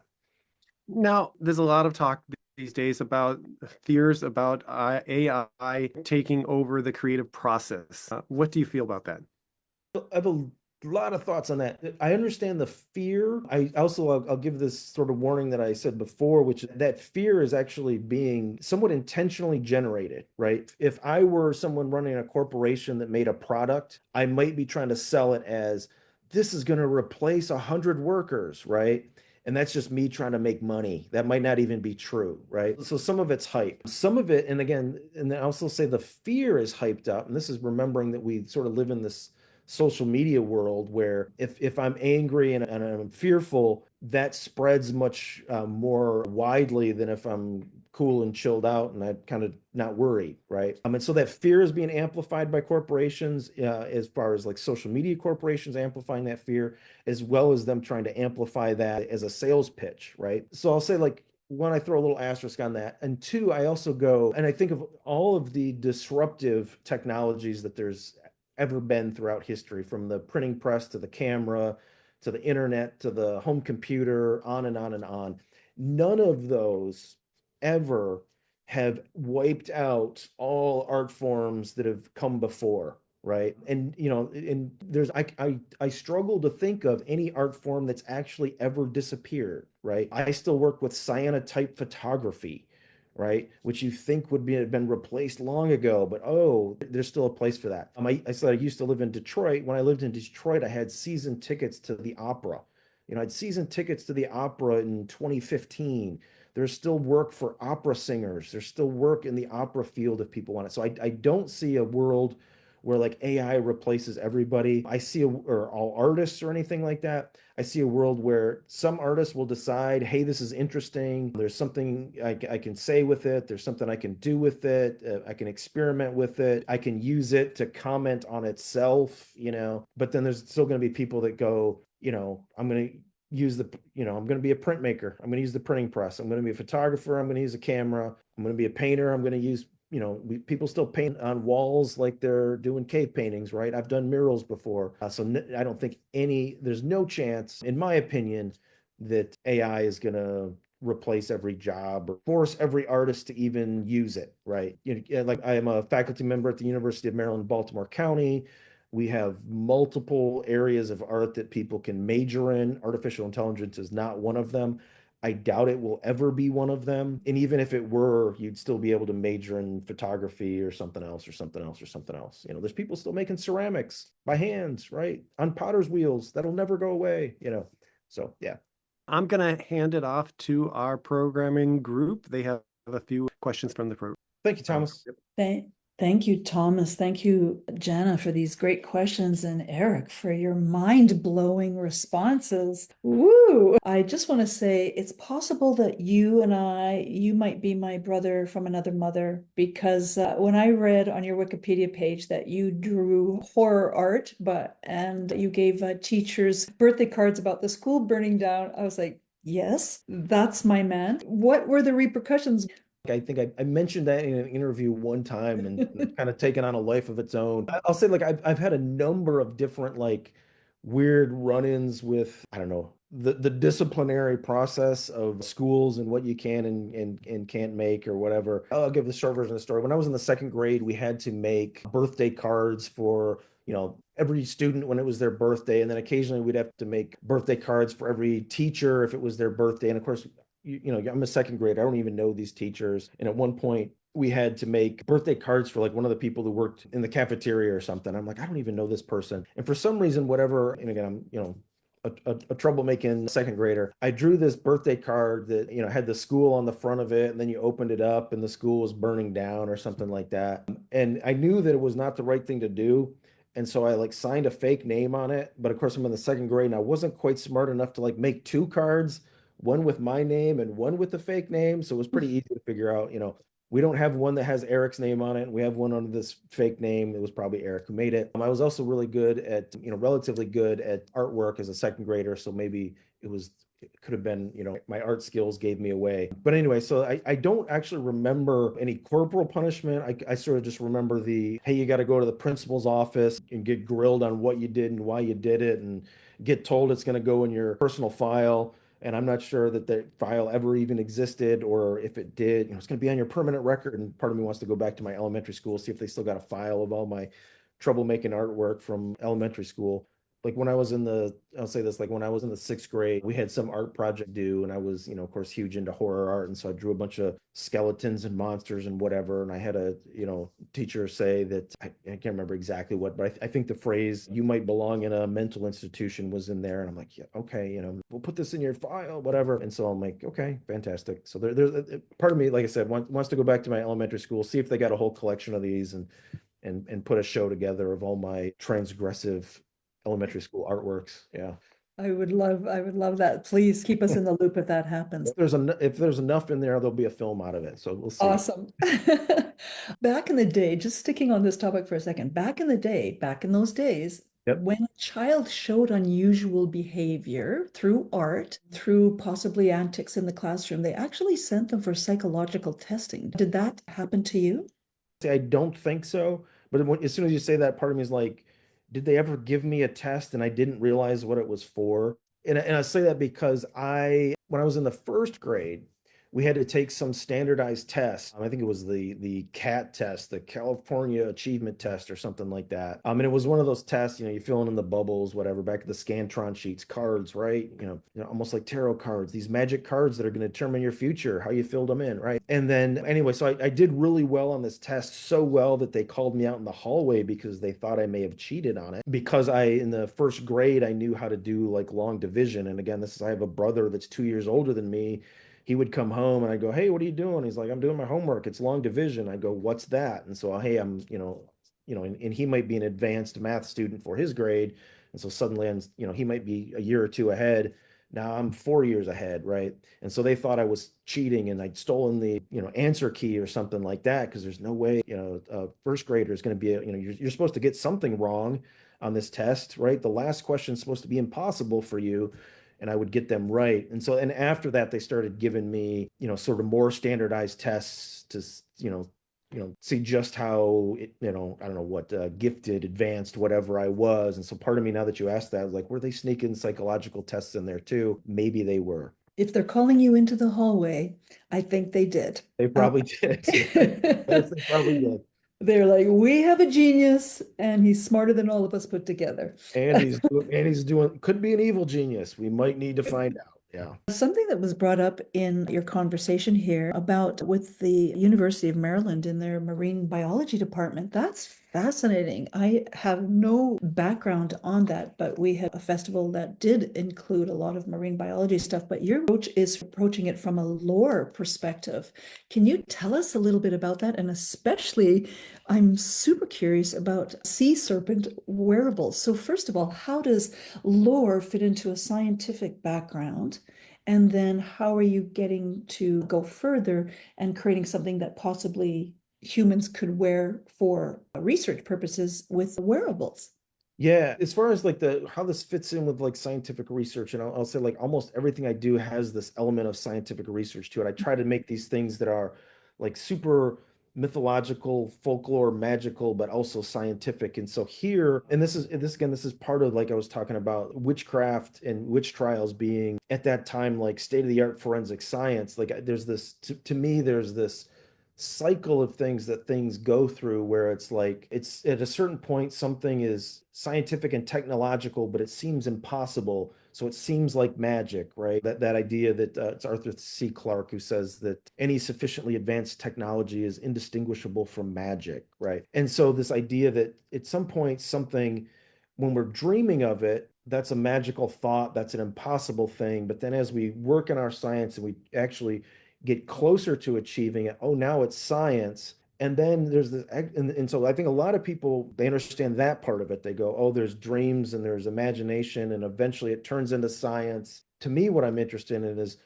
C: Now, there's a lot of talk these days about fears about AI taking over the creative process. What do you feel about that?
B: I have a lot of thoughts on that. I understand the fear. I'll give this sort of warning that I said before, which that fear is actually being somewhat intentionally generated, right? If I were someone running a corporation that made a product, I might be trying to sell it as this is going to replace 100 workers, right? And that's just me trying to make money. That might not even be true, right? So some of it's hype. Some of it, and again, and I also say the fear is hyped up. And this is remembering that we sort of live in this social media world where if I'm angry and I'm fearful, that spreads much more widely than if I'm cool and chilled out and I'm kind of not worried, right? And so that fear is being amplified by corporations, as far as like social media corporations amplifying that fear, as well as them trying to amplify that as a sales pitch, right? So I'll say, like, one, I throw a little asterisk on that. And two, I also go, and I think of all of the disruptive technologies that there's ever been throughout history, from the printing press to the camera to the internet to the home computer, on and on and on. None of those ever have wiped out all art forms that have come before, right? And and there's I struggle to think of any art form that's actually ever disappeared, right? I still work with cyanotype photography, right? Which you think would have been replaced long ago, but oh, there's still a place for that. I said I used to live in Detroit. When I lived in Detroit, I had season tickets to the opera. I had season tickets to the opera in 2015. There's still work for opera singers. There's still work in the opera field if people want it. So I don't see a world where like AI replaces everybody. Or all artists or anything like that. I see a world where some artists will decide, hey, this is interesting. There's something I can say with it. There's something I can do with it. I can experiment with it. I can use it to comment on itself, But then there's still going to be people that go, I'm going to use I'm going to be a printmaker. I'm going to use the printing press. I'm going to be a photographer. I'm going to use a camera. I'm going to be a painter. I'm going to use people still paint on walls like they're doing cave paintings, right? I've done murals before. I don't think there's no chance, in my opinion, that AI is going to replace every job or force every artist to even use it, right? Like I am a faculty member at the University of Maryland, Baltimore County. We have multiple areas of art that people can major in. Artificial intelligence is not one of them. I doubt it will ever be one of them. And even if it were, you'd still be able to major in photography or something else or something else or something else. There's people still making ceramics by hands, right? On potter's wheels. That'll never go away. So yeah.
C: I'm going to hand it off to our programming group. They have a few questions from the program.
B: Thank you, Thomas.
D: Thank you, Thomas. Thank you, Jana, for these great questions, and Eric for your mind-blowing responses. Woo! I just want to say it's possible that you might be my brother from another mother, because when I read on your Wikipedia page that you drew horror art, and you gave teachers birthday cards about the school burning down, I was like, yes, that's my man. What were the repercussions?
B: I think I mentioned that in an interview one time, and it's kind of taken on a life of its own. I'll say, like, I've had a number of different, like, weird run-ins with, I don't know, the disciplinary process of schools and what you can and can't make or whatever. I'll give the short version of the story. When I was in the second grade, we had to make birthday cards for every student when it was their birthday, and then occasionally we'd have to make birthday cards for every teacher if it was their birthday. And of course, I'm a second grader. I don't even know these teachers. And at one point, we had to make birthday cards for like one of the people who worked in the cafeteria or something. I'm like, I don't even know this person. And for some reason, whatever, and again, I'm, a troublemaking second grader. I drew this birthday card that, had the school on the front of it, and then you opened it up and the school was burning down or something like that. And I knew that it was not the right thing to do. And so I like signed a fake name on it. But of course, I'm in the second grade and I wasn't quite smart enough to like make two cards, one with my name and one with the fake name. So it was pretty easy to figure out, we don't have one that has Eric's name on it, and we have one under this fake name. It was probably Eric who made it. I was also really good at, relatively good at artwork as a second grader. So maybe it could have been, my art skills gave me away. But anyway, so I don't actually remember any corporal punishment. I sort of just remember hey, you got to go to the principal's office and get grilled on what you did and why you did it, and get told it's going to go in your personal file. And I'm not sure that the file ever even existed, or if it did, it's going to be on your permanent record. And part of me wants to go back to my elementary school, see if they still got a file of all my troublemaking artwork from elementary school. Like when I was I'll say this, like when I was in the sixth grade, we had some art project due, and I was, of course, huge into horror art. And so I drew a bunch of skeletons and monsters and whatever. And I had a, teacher say that, I can't remember exactly what, but I think the phrase, "you might belong in a mental institution," was in there. And I'm like, yeah, okay, we'll put this in your file, whatever. And so I'm like, okay, fantastic. So there's part of me, like I said, wants to go back to my elementary school, see if they got a whole collection of these and put a show together of all my transgressive elementary school artworks. Yeah.
D: I would love that. Please keep us in the loop if that happens.
B: If there's enough in there, there'll be a film out of it. So we'll see.
D: Awesome. Back in the day, just sticking on this topic for a second, back in those days,
B: Yep.
D: When a child showed unusual behavior through art, through possibly antics in the classroom, they actually sent them for psychological testing. Did that happen to you?
B: I don't think so. But as soon as you say that, part of me is like, did they ever give me a test and I didn't realize what it was for? And I say that because when I was in the first grade, we had to take some standardized tests. I think it was the CAT test, the California Achievement Test, or something like that. And it was one of those tests, you fill in the bubbles, whatever, back at the Scantron sheets, cards, right? Almost like tarot cards, these magic cards that are going to determine your future, how you filled them in, right? And then anyway, so I did really well on this test, so well that they called me out in the hallway because they thought I may have cheated on it. Because in the first grade, I knew how to do like long division. And again, I have a brother that's 2 years older than me. He would come home and I go, "Hey, what are you doing?" He's like, "I'm doing my homework. It's long division." I go, "What's that?" And so, hey, I'm, and he might be an advanced math student for his grade. And so suddenly he might be a year or two ahead. Now I'm 4 years ahead, right? And so they thought I was cheating and I'd stolen the, answer key or something like that, because there's no way, a first grader is going to be, you're supposed to get something wrong on this test, right? The last question is supposed to be impossible for you. And I would get them right. And so, and after that, they started giving me, sort of more standardized tests to, see just how I don't know what gifted, advanced, whatever I was. And so part of me, now that you asked that, was like, were they sneaking psychological tests in there too? Maybe they were.
D: If they're calling you into the hallway, I think they did.
B: They probably did. Yes, they probably did.
D: They're like, we have a genius and he's smarter than all of us put together.
B: And he's doing, could be an evil genius. We might need to find out. Yeah.
D: Something that was brought up in your conversation here about with the University of Maryland in their marine biology department, that's fascinating. I have no background on that, but we had a festival that did include a lot of marine biology stuff, but your approach is approaching it from a lore perspective. Can you tell us a little bit about that? And especially, I'm super curious about sea serpent wearables. So first of all, how does lore fit into a scientific background? And then how are you getting to go further and creating something that possibly humans could wear for research purposes with wearables?
B: Yeah, as far as like how this fits in with like scientific research, and I'll say like almost everything I do has this element of scientific research to it. I try to make these things that are like super mythological, folklore, magical, but also scientific. And so here, and this is part of, like I was talking about, witchcraft and witch trials being at that time like state-of-the-art forensic science. Like there's this to me, there's this cycle of things that things go through where it's like it's at a certain point something is scientific and technological, but it seems impossible, so it seems like magic, right? That idea that it's Arthur C. Clarke who says that any sufficiently advanced technology is indistinguishable from magic, right? And so this idea that at some point something, when we're dreaming of it, that's a magical thought, that's an impossible thing, but then as we work in our science and we actually get closer to achieving it, oh, now it's science. And then there's this, and so I think a lot of people, they understand that part of it. They go, oh, there's dreams and there's imagination, and eventually it turns into science. To me, what I'm interested in is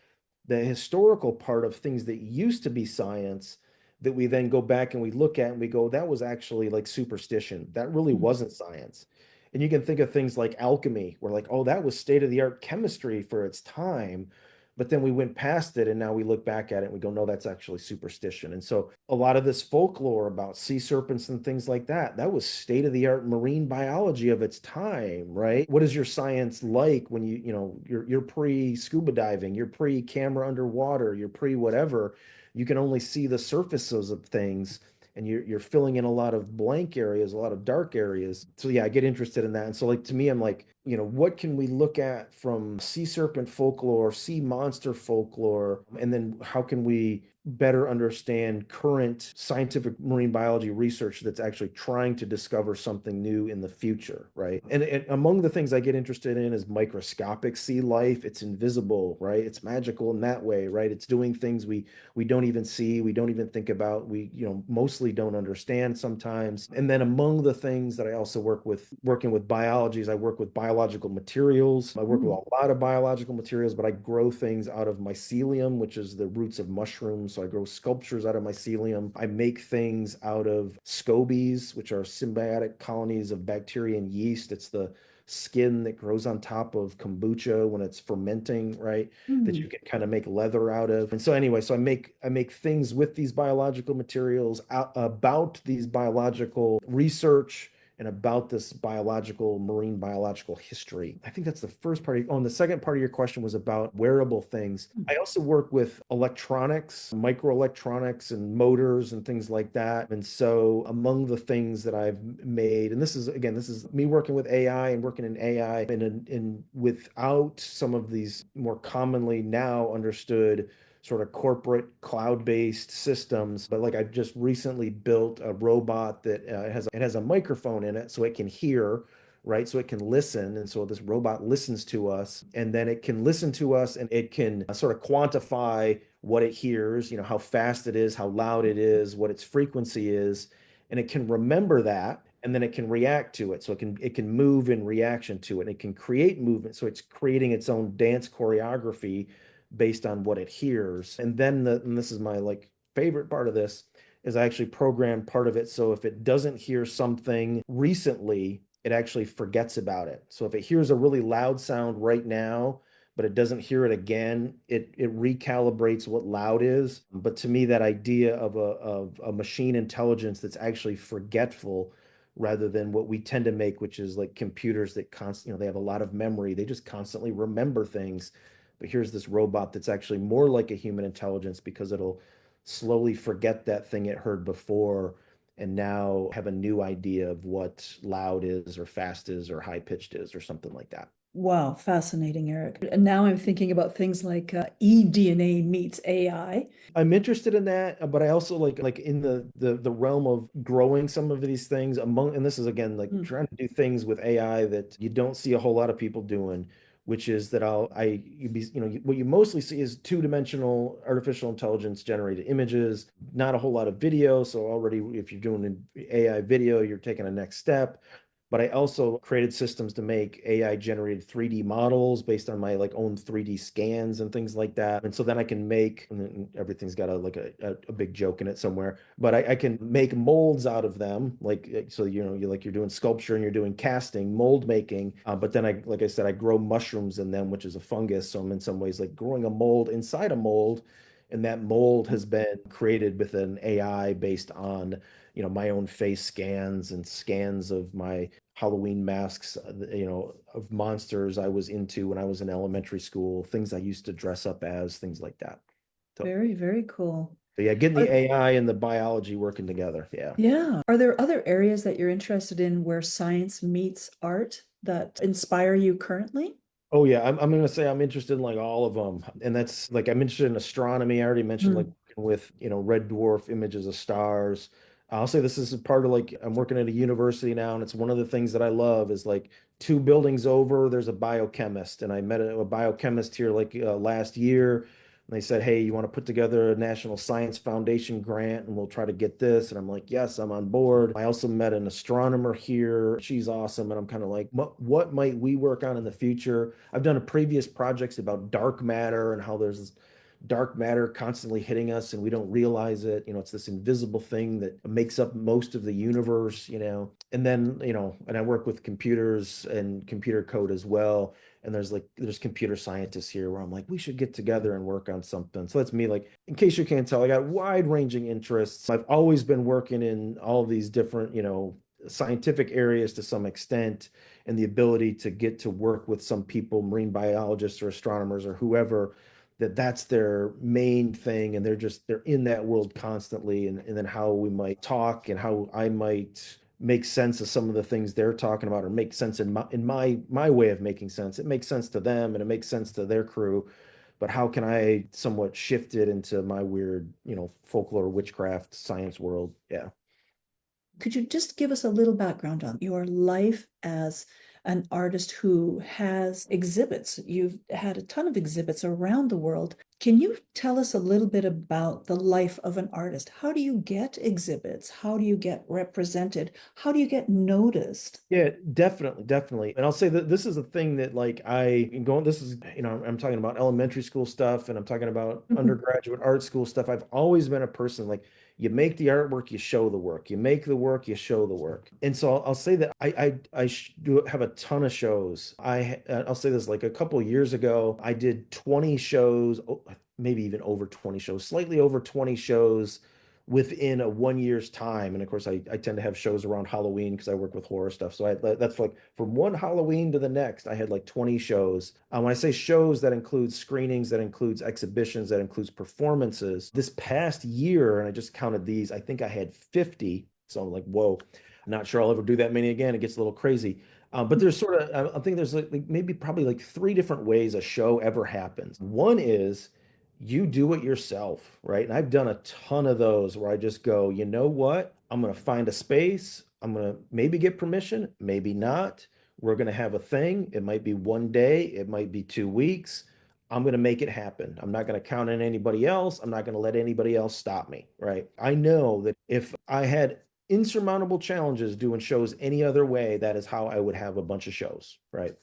B: the historical part of things that used to be science that we then go back and we look at and we go, that was actually like superstition. That really wasn't science. And you can think of things like alchemy, where like, oh, that was state-of-the-art chemistry for its time. But then we went past it and now we look back at it and we go, no, that's actually superstition. And so a lot of this folklore about sea serpents and things like that, that was state-of-the-art marine biology of its time, right? What is your science like when you're pre-scuba diving, you're pre-camera underwater, you're pre-whatever, you can only see the surfaces of things, and you're filling in a lot of blank areas, a lot of dark areas. So yeah, I get interested in that. And so like to me, I'm like, what can we look at from sea serpent folklore, sea monster folklore, and then how can we better understand current scientific marine biology research that's actually trying to discover something new in the future, right? And among the things I get interested in is microscopic sea life. It's invisible, right? It's magical in that way, right? It's doing things we don't even see, we don't even think about, we mostly don't understand sometimes. And then among the things that I also working with biology is I work with biological materials. I work with a lot of biological materials, but I grow things out of mycelium, which is the roots of mushrooms. So I grow sculptures out of mycelium. I make things out of scobies, which are symbiotic colonies of bacteria and yeast. It's the skin that grows on top of kombucha when it's fermenting, right? That you can kind of make leather out of. And so anyway, so I make things with these biological materials about these biological research and about this marine biological history. I think that's the first part. And the second part of your question was about wearable things. I also work with electronics, microelectronics and motors and things like that. And so among the things that I've made, and this is me working with AI and working in AI and without some of these more commonly now understood sort of corporate cloud-based systems. But like I've just recently built a robot that it has a microphone in it so it can hear, right? So it can listen. And so this robot listens to us, and then it can listen to us and it can sort of quantify what it hears, how fast it is, how loud it is, what its frequency is. And it can remember that, and then it can react to it. So it can move in reaction to it. It can create movement. So it's creating its own dance choreography based on what it hears. And then and this is my like favorite part of this, is I actually programmed part of it so if it doesn't hear something recently, it actually forgets about it. So if it hears a really loud sound right now, but it doesn't hear it again, it recalibrates what loud is. But to me, that idea of a machine intelligence that's actually forgetful rather than what we tend to make, which is like computers that they have a lot of memory. They just constantly remember things. But here's this robot that's actually more like a human intelligence because it'll slowly forget that thing it heard before and now have a new idea of what loud is or fast is or high pitched is or something like that.
D: Wow, fascinating, Eric. And now I'm thinking about things like eDNA meets AI.
B: I'm interested in that, but I also like in the realm of growing some of these things and this is again like trying to do things with AI that you don't see a whole lot of people doing, which is that what you mostly see is two-dimensional artificial intelligence generated images, not a whole lot of video. So already if you're doing an AI video, you're taking a next step. But I also created systems to make AI generated 3D models based on my like own 3D scans and things like that. And so then I can make, and everything's got a big joke in it somewhere, but I can make molds out of them. So, you're doing sculpture and you're doing casting, mold making. But then like I said, I grow mushrooms in them, which is a fungus. So I'm in some ways like growing a mold inside a mold. And that mold has been created with an AI based on my own face scans and scans of my Halloween masks, of monsters I was into when I was in elementary school, things I used to dress up as, things like that. So,
D: Very, very cool.
B: so yeah, getting the AI and the biology working together. Yeah.
D: Yeah. Are there other areas that you're interested in where science meets art that inspire you currently?
B: Oh yeah, I'm gonna say I'm interested in like all of them, and that's like I'm interested in astronomy. I already mentioned like working with red dwarf images of stars. I'll say this is a part of like I'm working at a university now, and it's one of the things that I love is like two buildings over. There's a biochemist, and I met a biochemist here like last year. And they said, hey, you want to put together a National Science Foundation grant and we'll try to get this. And I'm like, yes, I'm on board. I also met an astronomer here. She's awesome. And I'm kind of like, what might we work on in the future? I've done a previous projects about dark matter and how there's this dark matter constantly hitting us and we don't realize it. It's this invisible thing that makes up most of the universe, and then, and I work with computers and computer code as well. And there's computer scientists here where I'm like, we should get together and work on something. So that's me. Like, in case you can't tell, I got wide ranging interests. I've always been working in all of these different, scientific areas to some extent, and the ability to get to work with some people, marine biologists or astronomers or whoever, that's their main thing. And they're in that world constantly. And then how we might talk and how I might make sense of some of the things they're talking about or make sense in my way of making sense. It makes sense to them and it makes sense to their crew, but how can I somewhat shift it into my weird, folklore, witchcraft, science world? Yeah.
D: Could you just give us a little background on your life as an artist who has exhibits? You've had a ton of exhibits around the world. Can you tell us a little bit about the life of an artist? How do you get exhibits? How do you get represented? How do you get noticed?
B: Yeah, definitely. And I'll say that this is a thing that like this is, I'm talking about elementary school stuff and I'm talking about undergraduate art school stuff. I've always been a person like, you make the artwork, you show the work. You make the work, you show the work. And so I'll say that I do have a ton of shows. I'll say this, like a couple of years ago, I did 20 shows, maybe even over 20 shows, slightly over 20 shows within a 1 year's time. And of course, I tend to have shows around Halloween because I work with horror stuff. So that's like from one Halloween to the next, I had like 20 shows. When I say shows, that includes screenings, that includes exhibitions, that includes performances. This past year, and I just counted these, I think I had 50. So I'm like, whoa, I'm not sure I'll ever do that many again. It gets a little crazy. But there's sort of, I think there's like maybe probably like three different ways a show ever happens. One is you do it yourself, right? And I've done a ton of those where I just go, you know what? I'm going to find a space. I'm going to maybe get permission, maybe not. We're going to have a thing. It might be one day, it might be 2 weeks. I'm going to make it happen. I'm not going to count on anybody else. I'm not going to let anybody else stop me, right? I know that if I had insurmountable challenges doing shows any other way, that is how I would have a bunch of shows, right?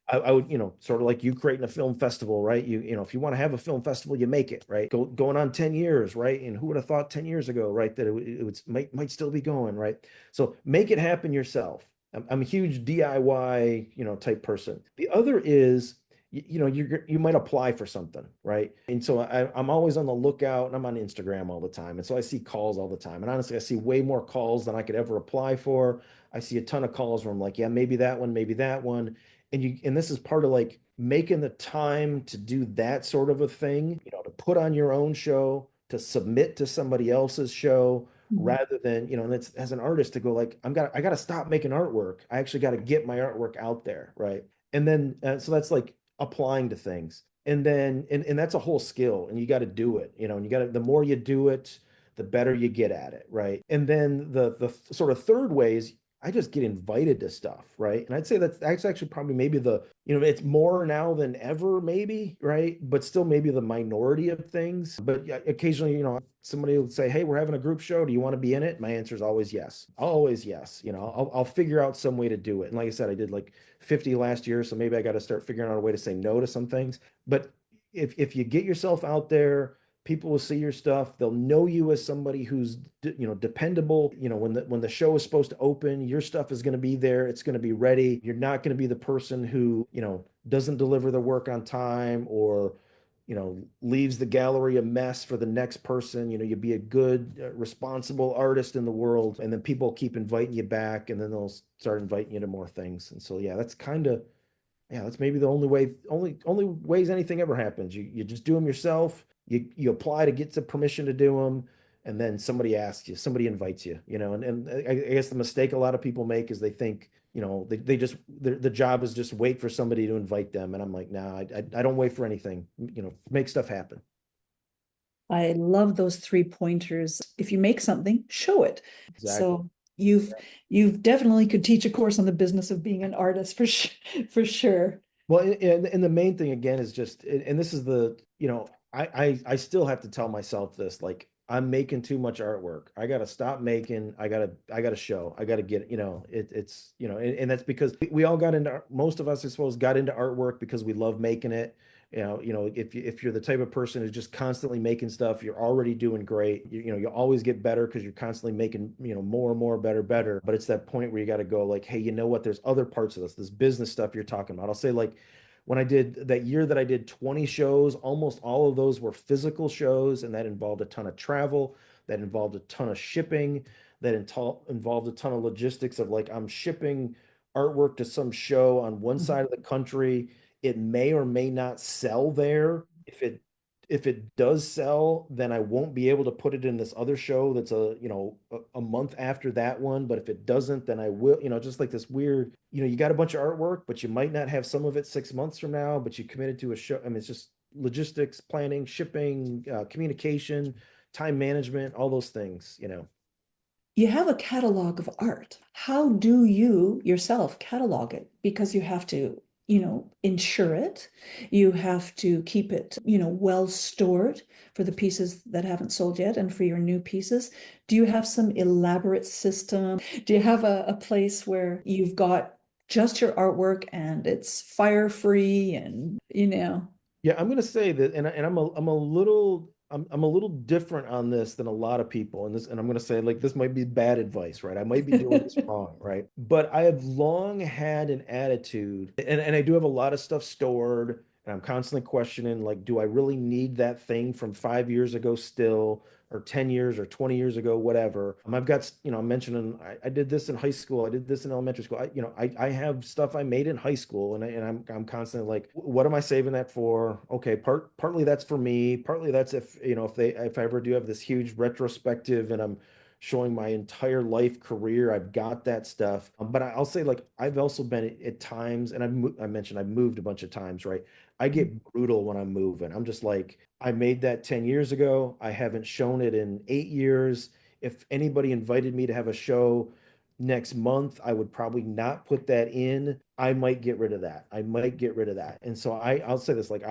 B: I would, sort of like you creating a film festival, right? If you want to have a film festival, you make it, right? Going on 10 years, right? And who would have thought 10 years ago, right, that might still be going, right? So make it happen yourself. I'm a huge DIY, type person. The other is you might apply for something, right? And so I'm always on the lookout, and I'm on Instagram all the time. And so I see calls all the time. And honestly, I see way more calls than I could ever apply for. I see a ton of calls where I'm like, yeah, maybe that one, maybe that one. And this is part of like making the time to do that sort of a thing, to put on your own show, to submit to somebody else's show,
D: Mhm.
B: rather than, and it's as an artist to go like, I gotta stop making artwork. I actually got to get my artwork out there, right? And then so that's like applying to things. And then and that's a whole skill, and you got to do it, and you got to, the more you do it, the better you get at it, right? And then the sort of third way is I just get invited to stuff, right? And I'd say that's actually probably maybe it's more now than ever, maybe, right? But still maybe the minority of things. But yeah, occasionally, somebody will say, hey, we're having a group show. Do you want to be in it? My answer is always yes. Always yes. I'll figure out some way to do it. And like I said, I did like 50 last year. So maybe I got to start figuring out a way to say no to some things. But if you get yourself out there, people will see your stuff. They'll know you as somebody who's dependable. When the show is supposed to open, your stuff is going to be there. It's going to be ready. You're not going to be the person who doesn't deliver the work on time, or leaves the gallery a mess for the next person. You be a good, responsible artist in the world, and then people keep inviting you back, and then they'll start inviting you to more things. And so, yeah, that's maybe the only ways anything ever happens. You just do them yourself. You apply to get the permission to do them, and then somebody asks you, somebody invites you. And I guess the mistake a lot of people make is they think they just the job is just wait for somebody to invite them, and I'm like, nah, I don't wait for anything. Make stuff happen.
D: I love those 3 pointers. If you make something, show it.
B: Exactly.
D: So you've definitely could teach a course on the business of being an artist for sure.
B: Well, and the main thing again is just, and this is I still have to tell myself this, like, I'm making too much artwork. I gotta stop making. I gotta show. I gotta get, it's, and that's because we all got into, most of us, I suppose, got into artwork because we love making it. If you're the type of person who's just constantly making stuff, you're already doing great. You always get better because you're constantly making, more and more, better. But it's that point where you got to go like, hey, you know what? There's other parts of this business stuff you're talking about. I'll say, like, when I did that year that I did 20 shows, almost all of those were physical shows, and that involved a ton of travel, that involved a ton of shipping, that involved a ton of logistics of like, I'm shipping artwork to some show on one side of the country. It may or may not sell there. If it does sell, then I won't be able to put it in this other show that's a month after that one. But if it doesn't, then I will, just like this weird, you got a bunch of artwork, but you might not have some of it 6 months from now, but you committed to a show. I mean, it's just logistics, planning, shipping, communication, time management, all those things.
D: You have a catalog of art. How do you yourself catalog it? Because you have to, insure it. You have to keep it, well stored for the pieces that haven't sold yet and for your new pieces. Do you have some elaborate system? Do you have a place where you've got just your artwork and it's fire free and.
B: Yeah, I'm gonna say that, and I'm a little different on this than a lot of people, and I'm gonna say, like, this might be bad advice, right? I might be doing this wrong, right? But I have long had an attitude, and I do have a lot of stuff stored, and I'm constantly questioning, like, do I really need that thing from 5 years ago still, or 10 years or 20 years ago, whatever. I've got, I'm mentioning, I did this in high school. I did this in elementary school. I have stuff I made in high school, and I'm constantly like, what am I saving that for? Okay, partly that's for me. Partly that's if I ever do have this huge retrospective and I'm showing my entire life career, I've got that stuff. But I'll say, like, I've also been at times, and I mentioned I've moved a bunch of times, right? I get brutal when I'm moving. I'm just like, I made that 10 years ago. I haven't shown it in 8 years. If anybody invited me to have a show next month, I would probably not put that in. I might get rid of that. I might get rid of that. And so I'll say this, like,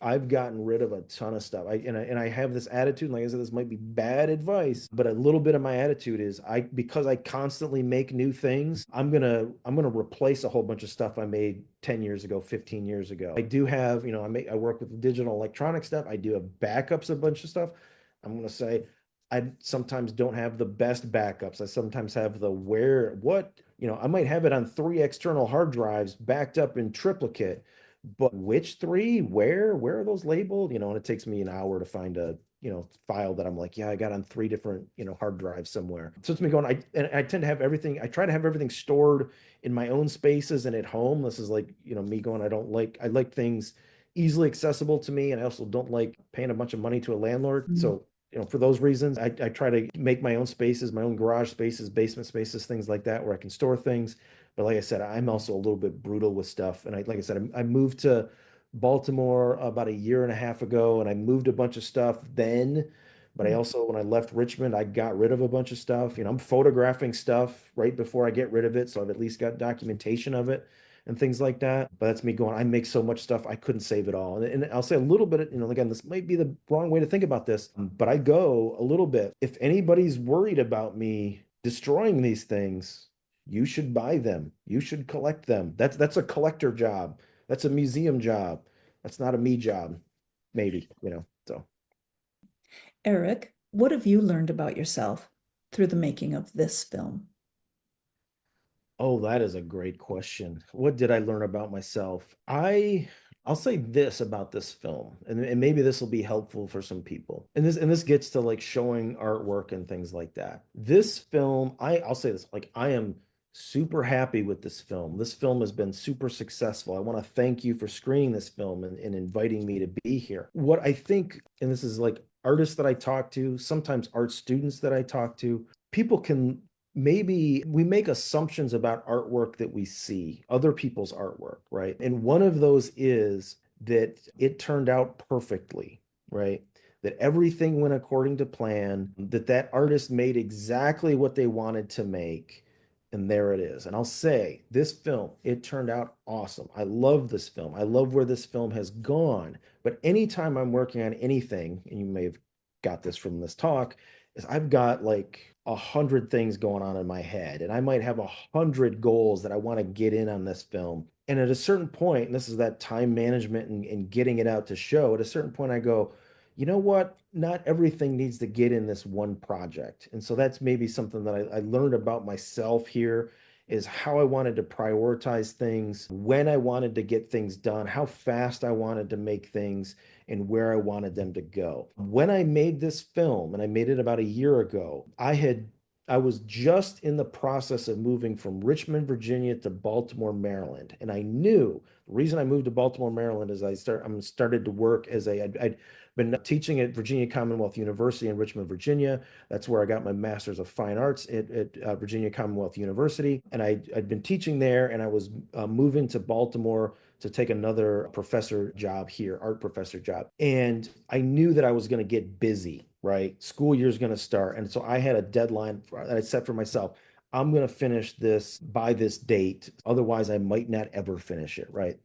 B: I've gotten rid of a ton of stuff. I have this attitude, like I said, this might be bad advice, but a little bit of my attitude is, because I constantly make new things, I'm gonna replace a whole bunch of stuff I made 10 years ago, 15 years ago. I do have, I work with digital electronic stuff. I do have backups of a bunch of stuff. I'm gonna say, I sometimes don't have the best backups. I sometimes have I might have it on 3 external hard drives backed up in triplicate, But which three, where are those labeled? And it takes me an hour to find a, file that I'm like, yeah, I got on 3 different, hard drives somewhere. So it's me going, I tend to have everything, I try to have everything stored in my own spaces and at home. This is like, me going, I like things easily accessible to me. And I also don't like paying a bunch of money to a landlord.
D: Mm.
B: So, for those reasons, I try to make my own spaces, my own garage spaces, basement spaces, things like that, where I can store things. But like I said, I'm also a little bit brutal with stuff. And like I said, I moved to Baltimore about a year and a half ago, and I moved a bunch of stuff then. But I also, when I left Richmond, I got rid of a bunch of stuff. I'm photographing stuff right before I get rid of it. So I've at least got documentation of it and things like that. But that's me going, I make so much stuff, I couldn't save it all. And I'll say a little bit, again, this might be the wrong way to think about this, but I go a little bit. If anybody's worried about me destroying these things, you should buy them. You should collect them. That's a collector job. That's a museum job. That's not a me job, maybe, so.
D: Eric, what have you learned about yourself through the making of this film?
B: Oh, that is a great question. What did I learn about myself? I'll say this about this film, and maybe this will be helpful for some people. And this gets to like showing artwork and things like that. This film, I'll say this, like I am super happy with this film. This film has been super successful. I want to thank you for screening this film and inviting me to be here. What I think, and this is like artists that I talk to, sometimes art students that I talk to, people can maybe we make assumptions about artwork that we see, other people's artwork, right? And one of those is that it turned out perfectly, right? That everything went according to plan, that artist made exactly what they wanted to make. And there it is. And I'll say this film, it turned out awesome. I love this film. I love where this film has gone. But anytime I'm working on anything, and you may have got this from this talk, is I've got like 100 things going on in my head, and I might have 100 goals that I want to get in on this film. And at a certain point, and this is that time management and getting it out to show, at a certain point I go, you know what? Not everything needs to get in this one project. And so that's maybe something that I learned about myself here, is how I wanted to prioritize things, when I wanted to get things done, how fast I wanted to make things, and where I wanted them to go. When I made this film, and I made it about a year ago, I was just in the process of moving from Richmond, Virginia to Baltimore, Maryland. And I knew the reason I moved to Baltimore, Maryland is I started to work as I'd been teaching at Virginia Commonwealth University in Richmond, Virginia. That's where I got my Master's of Fine Arts at Virginia Commonwealth University. And I'd been teaching there, and I was moving to Baltimore to take another professor job here, art professor job. And I knew that I was going to get busy, right? School year is going to start. And so I had a deadline that I set for myself. I'm going to finish this by this date. Otherwise, I might not ever finish it, right?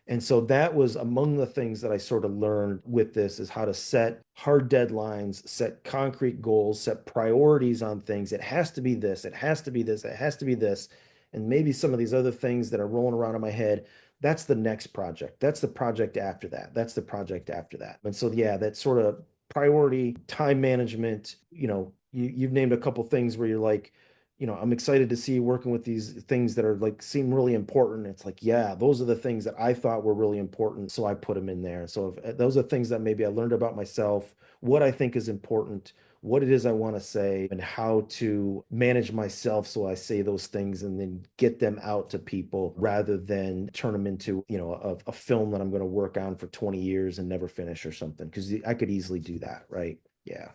B: And so that was among the things that I sort of learned with this, is how to set hard deadlines, set concrete goals, set priorities on things. It has to be this, it has to be this, it has to be this. And maybe some of these other things that are rolling around in my head, that's the next project. That's the project after that. That's the project after that. And so, yeah, that sort of priority, time management, you've named a couple things where you're like, I'm excited to see you working with these things that are like seem really important. It's like, yeah, those are the things that I thought were really important. So I put them in there. So those are things that maybe I learned about myself, what I think is important, what it is I want to say, and how to manage myself so I say those things and then get them out to people rather than turn them into, a film that I'm going to work on for 20 years and never finish or something. Because I could easily do that, right? Yeah.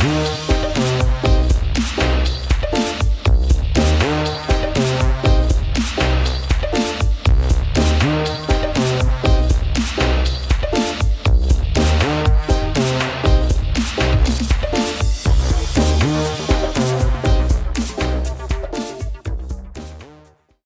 E: Yeah.